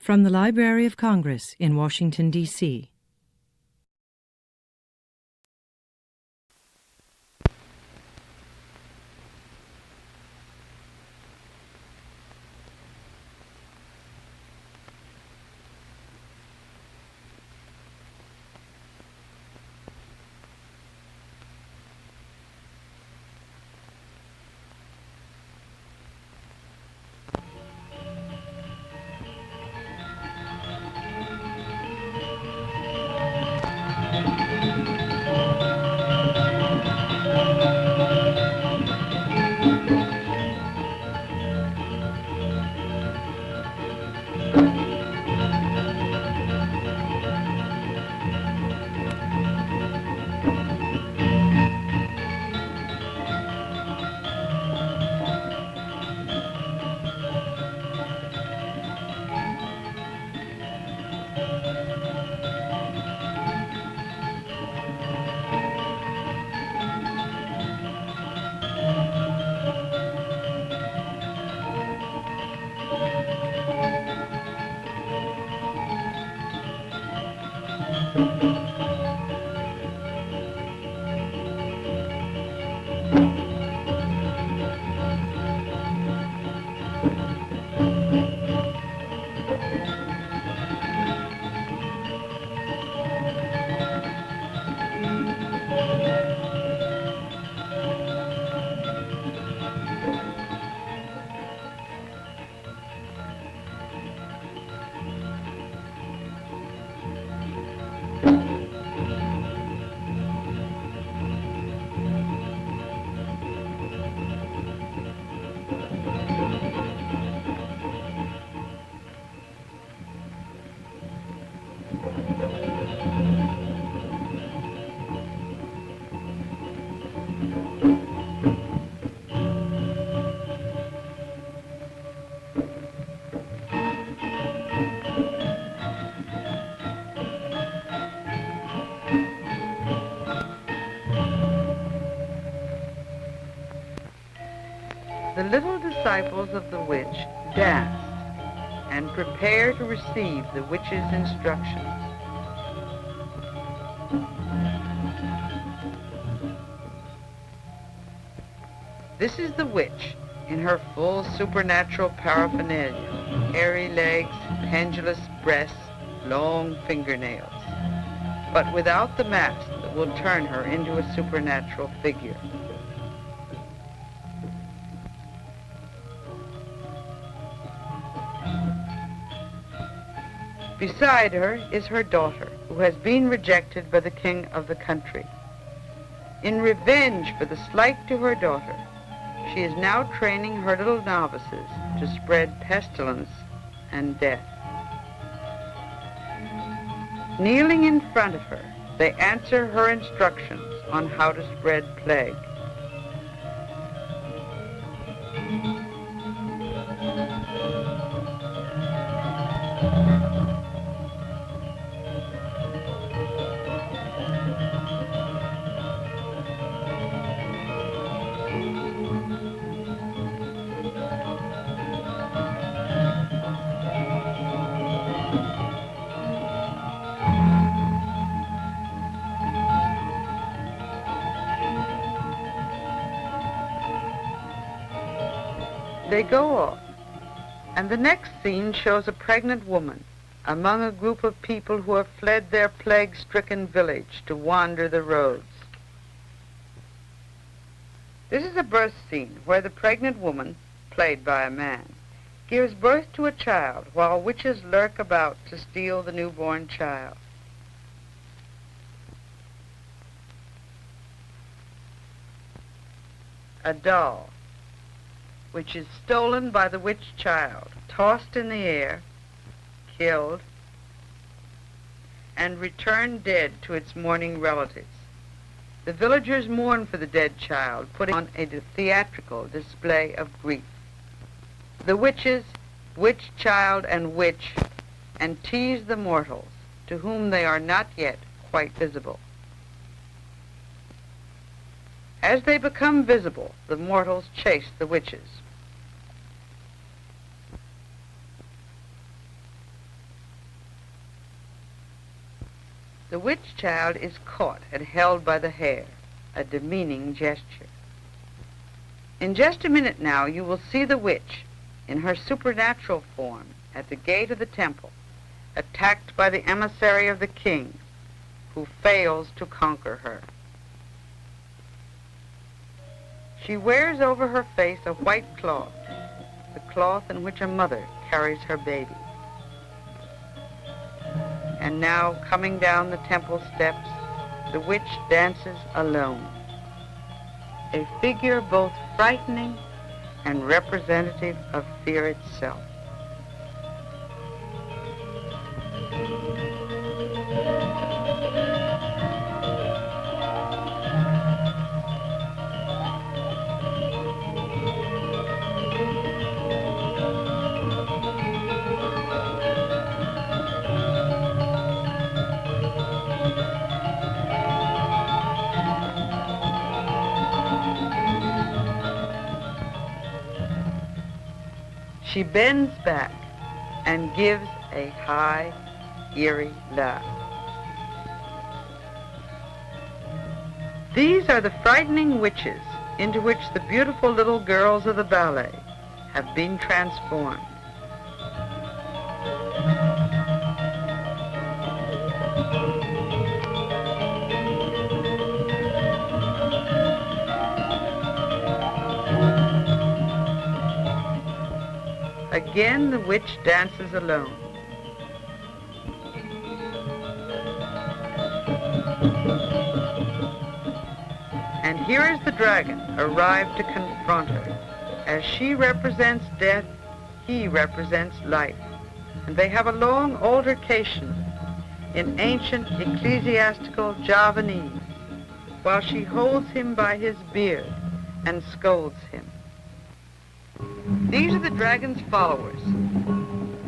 From the Library of Congress in Washington, D.C. The little disciples of the witch danced and prepared to receive the witch's instructions. This is the witch in her full supernatural paraphernalia: hairy legs, pendulous breasts, long fingernails, but without the mask that will turn her into a supernatural figure. Beside her is her daughter, who has been rejected by the king of the country. In revenge for the slight to her daughter, she is now training her little novices to spread pestilence and death. Kneeling in front of her, they answer her instructions on how to spread plague. They go off, and the next scene shows a pregnant woman among a group of people who have fled their plague-stricken village to wander the roads. This is a birth scene where the pregnant woman, played by a man, gives birth to a child while witches lurk about to steal the newborn child. A doll, which is stolen by the witch child, tossed in the air, killed, and returned dead to its mourning relatives. The villagers mourn for the dead child, putting on a theatrical display of grief. The witches, witch child and witch, and tease the mortals, to whom they are not yet quite visible. As they become visible, the mortals chase the witches. The witch child is caught and held by the hair, a demeaning gesture. In just a minute now you will see the witch, in her supernatural form, at the gate of the temple, attacked by the emissary of the king, who fails to conquer her. She wears over her face a white cloth, the cloth in which a mother carries her baby. And now, coming down the temple steps, the witch dances alone, a figure both frightening and representative of fear itself. She bends back and gives a high, eerie laugh. These are the frightening witches into which the beautiful little girls of the ballet have been transformed. Again the witch dances alone. And here is the dragon arrived to confront her. As she represents death, he represents life. And they have a long altercation in ancient ecclesiastical Javanese, while she holds him by his beard and scolds him. These are the dragon's followers,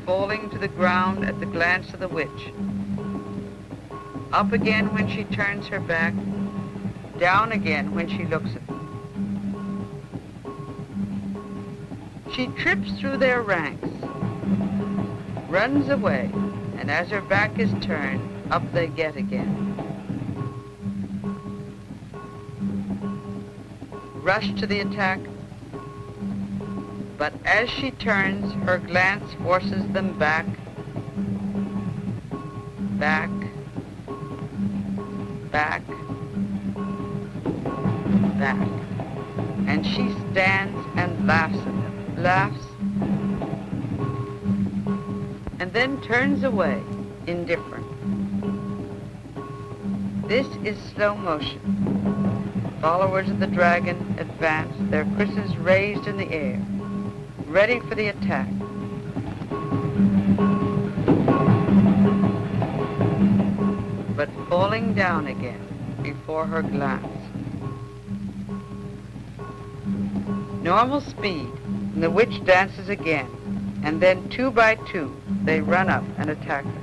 falling to the ground at the glance of the witch. Up again when she turns her back, down again when she looks at them. She trips through their ranks, runs away, and as her back is turned, up they get again. Rush to the attack, but as she turns, her glance forces them back, back, back, back. And she stands and laughs at them, laughs, and then turns away, indifferent. This is slow motion. Followers of the dragon advance, their krises raised in the air, ready for the attack. But falling down again before her glance. Normal speed, and the witch dances again, and then 2 by 2 they run up and attack her.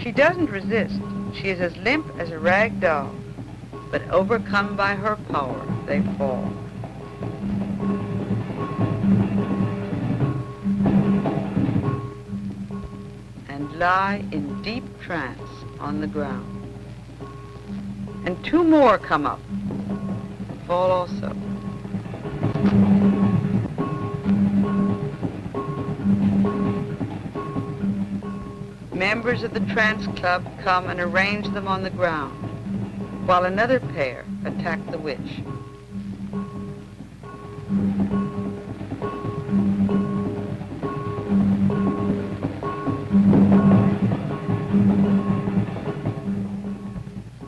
She doesn't resist. She is as limp as a rag doll, but overcome by her power, they fall. And lie in deep trance on the ground. And 2 more come up, fall also. Members of the Trance Club come and arrange them on the ground, while another pair attack the witch.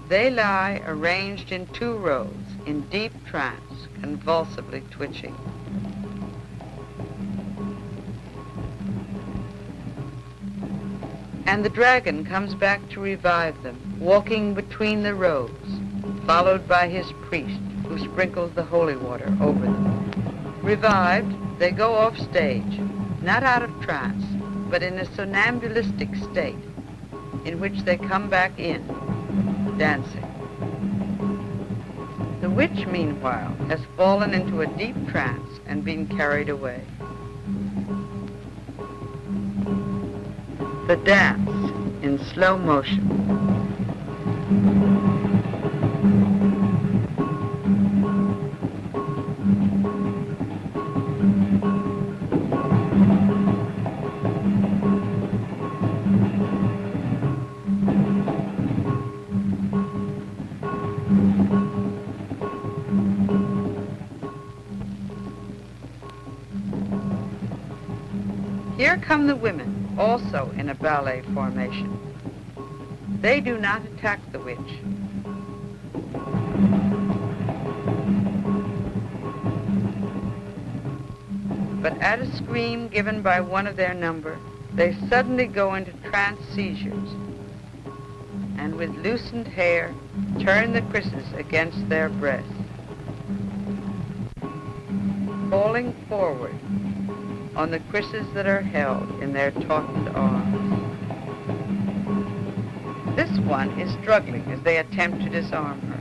They lie arranged in 2 rows, in deep trance, convulsively twitching. And the dragon comes back to revive them, walking between the rows, followed by his priest, who sprinkles the holy water over them. Revived, they go off stage, not out of trance, but in a somnambulistic state, in which they come back in, dancing. The witch, meanwhile, has fallen into a deep trance and been carried away. The dance in slow motion. Here come the women, also in a ballet formation. They do not attack the witch. But at a scream given by one of their number, they suddenly go into trance seizures, and with loosened hair, turn the krisses against their breasts, falling forward on the krisses that are held in their tautened arms. This one is struggling as they attempt to disarm her.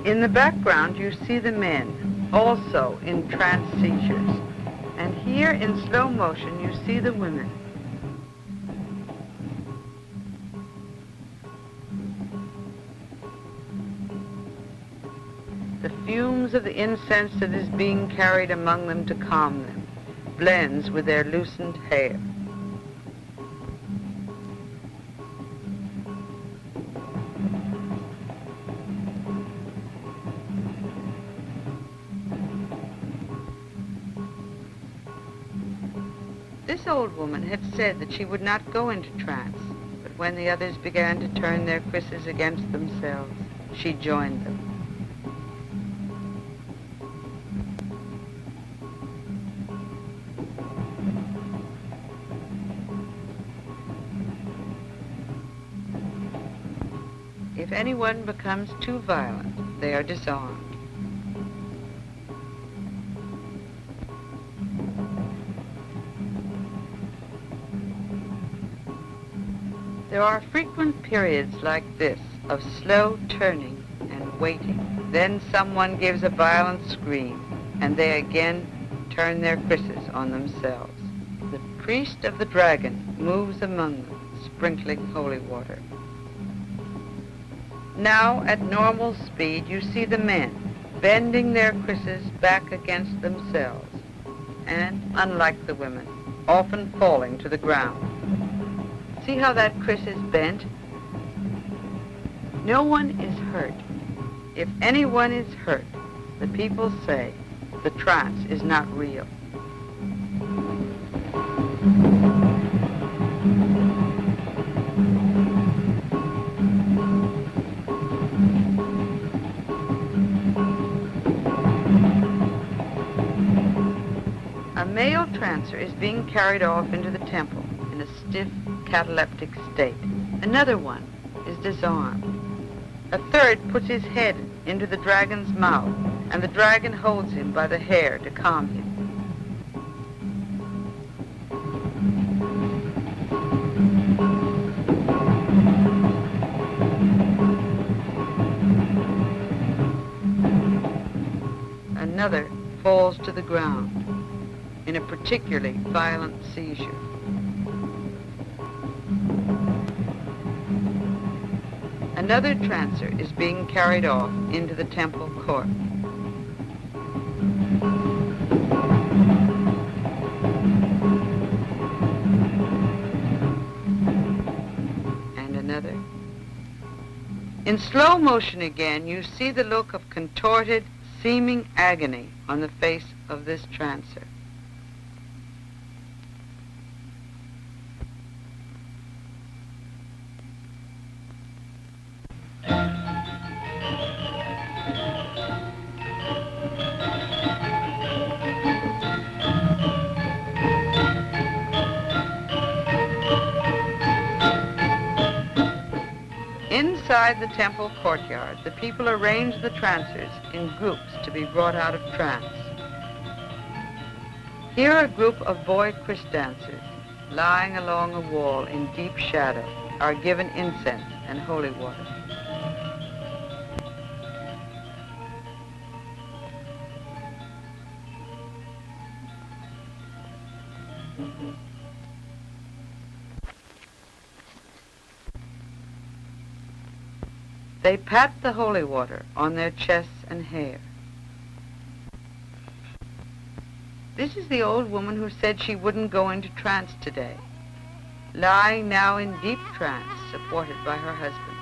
In the background, you see the men, also in trance seizures. And here in slow motion, you see the women. The fumes of the incense that is being carried among them to calm them blends with their loosened hair. This old woman had said that she would not go into trance, but when the others began to turn their krisses against themselves, she joined them. If anyone becomes too violent, they are disarmed. There are frequent periods like this of slow turning and waiting. Then someone gives a violent scream, and they again turn their krisses on themselves. The priest of the dragon moves among them, sprinkling holy water. Now, at normal speed, you see the men bending their krisses back against themselves, and, unlike the women, often falling to the ground. See how that kriss is bent? No one is hurt. If anyone is hurt, the people say the trance is not real. A male trancer is being carried off into the temple in a stiff, cataleptic state. Another one is disarmed. A third puts his head into the dragon's mouth, and the dragon holds him by the hair to calm him. Another falls to the ground in a particularly violent seizure. Another trancer is being carried off into the temple court. And another. In slow motion again, you see the look of contorted, seeming agony on the face of this trancer. Inside the temple courtyard, the people arrange the trancers in groups to be brought out of trance. Here a group of boy Christ dancers, lying along a wall in deep shadow, are given incense and holy water. They pat the holy water on their chests and hair. This is the old woman who said she wouldn't go into trance today, lying now in deep trance, supported by her husband.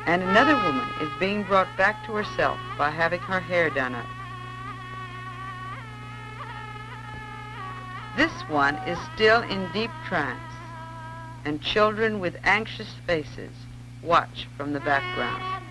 And another woman is being brought back to herself by having her hair done up. This one is still in deep trance, and children with anxious faces watch from the background.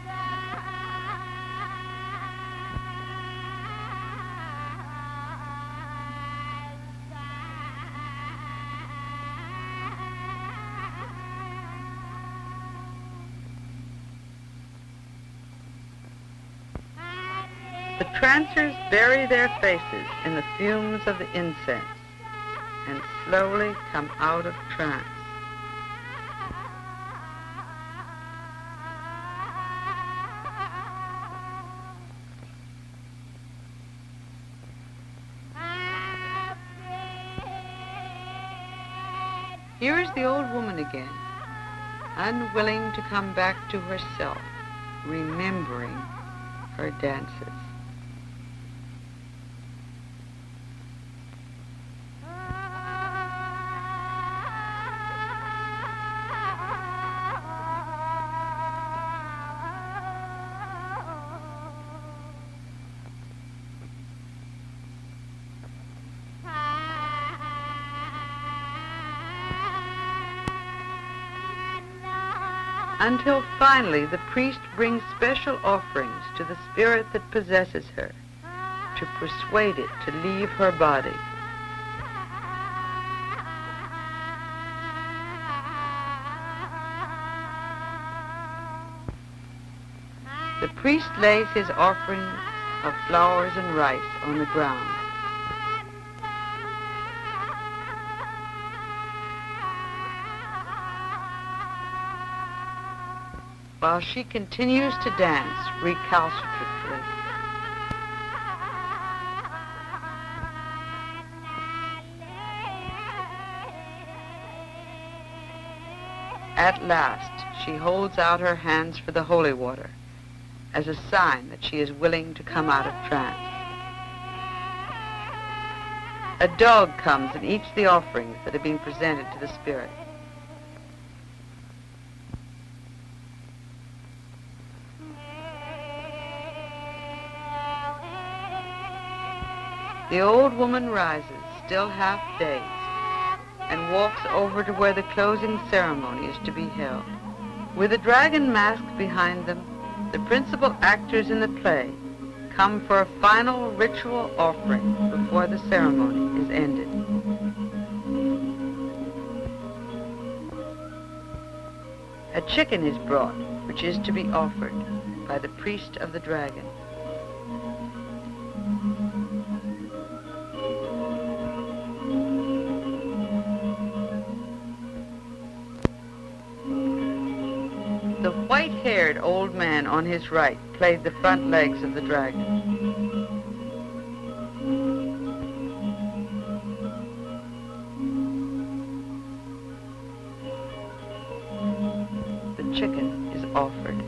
The trancers bury their faces in the fumes of the incense and slowly come out of trance. Here is the old woman again, unwilling to come back to herself, remembering her dances. Until finally the priest brings special offerings to the spirit that possesses her to persuade it to leave her body. The priest lays his offerings of flowers and rice on the ground. While she continues to dance recalcitrantly. At last, she holds out her hands for the holy water as a sign that she is willing to come out of trance. A dog comes and eats the offerings that have been presented to the spirit. The old woman rises, still half dazed, and walks over to where the closing ceremony is to be held. With a dragon mask behind them, the principal actors in the play come for a final ritual offering before the ceremony is ended. A chicken is brought, which is to be offered by the priest of the dragon. The white-haired old man on his right played the front legs of the dragon. The chicken is offered.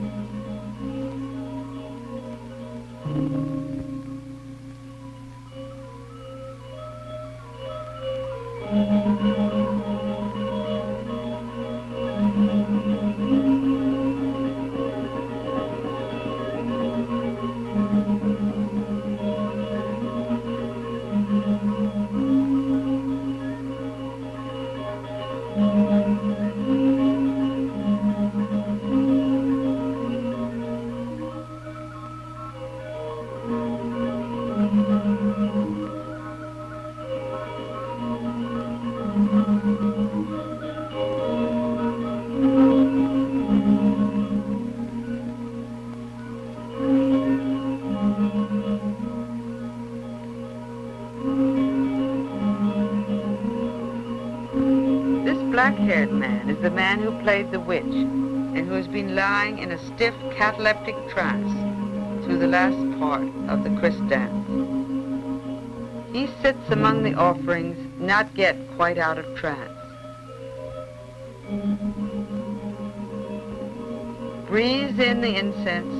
black-haired man is the man who played the witch and who has been lying in a stiff cataleptic trance through the last part of the Christ dance. He sits among the offerings, not yet quite out of trance. Breathes in the incense,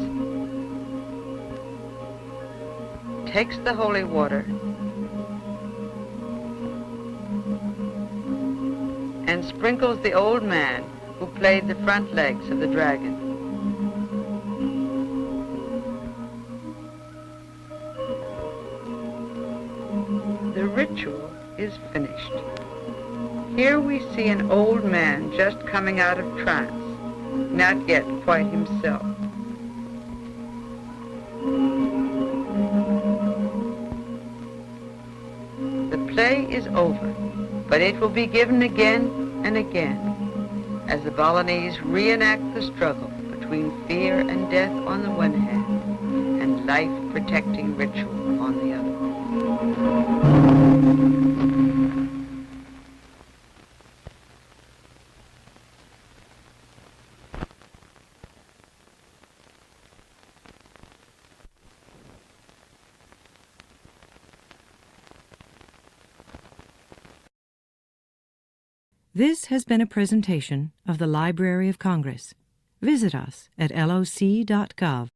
takes the holy water, and sprinkles the old man who played the front legs of the dragon. The ritual is finished. Here we see an old man just coming out of trance, not yet quite himself. The play is over, but it will be given again and again as the Balinese reenact the struggle between fear and death on the one hand and life-protecting ritual on the other. This has been a presentation of the Library of Congress. Visit us at loc.gov.